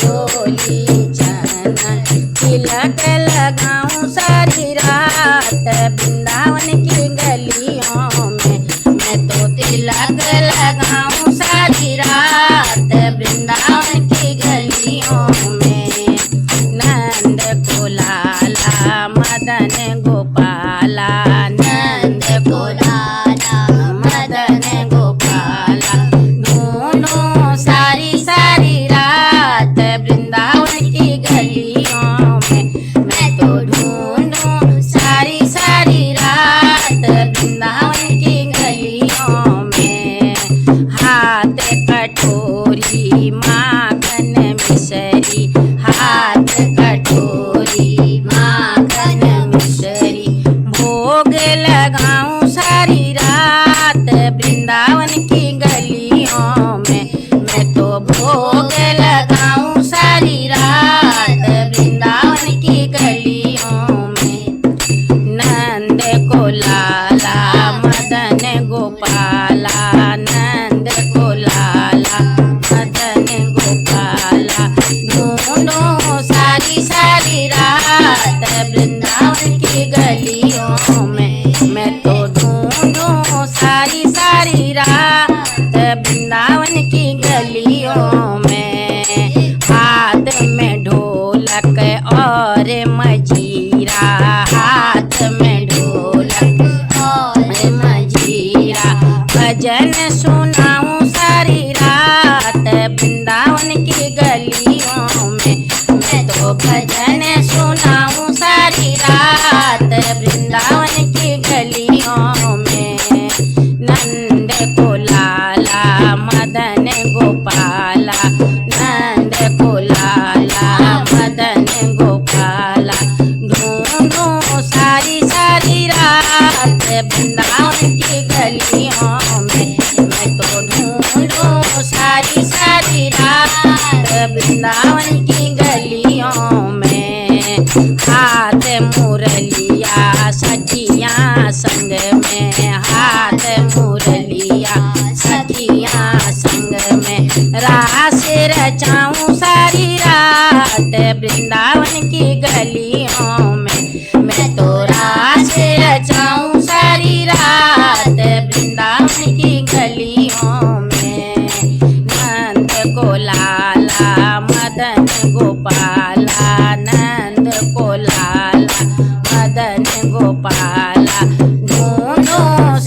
रोली चंदन तिलक लगाऊं सारी रात वृंदावन की गलियों में। मैं तो तिलक लगाऊं सारी रात वृंदावन की गलियों में। नंद को लाला मदन गोपाला, नंद को लाला मदन गोपाला, दोनों सारी सारी रात वृंदावन की गलियों में। मैं तो ढूंढूं सारी सारी रात वृंदावन की गलियों में। हाथ कटोरी माखन मिश्री, हाथ कटोरी माखन मिश्री, भोग लगाऊं सारी रात वृंदावन की गलियों में। मैं तो भोग लगाऊं सारी रात वृंदावन की गलियों में। नंद को लाला मदन गोपाला, नंद को लाला मदन गोपाला, दोनों सारी सारी रात वृंदावन की गलियों में। मैं तो ढूंढूं सारी सारी रात वृंदावन की गलियों में। हाथ में ढोलक और मजीरा, हाथ में ढोलक और मजीरा, भजन सुनाऊं सारी रात वृंदावन की गलियों में। मैं तो भजन सुनाऊं सारी रात वृंदावन की गलियों में। नंद को लाला मदन गोपाला, नंद को लाला मदन गोपाला, ढूंढूं सारी सारी रात वृंदावन की गलियों में। मैं तो ढूंढूं सारी सारी रात वृंदावन की गलियों में। हाथ मुरलिया सखियाँ संग में, हाथ मुरलिया सखियाँ संग में, रास रचाऊं सारी रात वृंदावन की गलियों में। मैं तो रास रचाऊं सारी रात वृंदावन की गलियों में। नंद को लाला मदन गोपाला, नंद को लाला मदन गोपाला, दोनों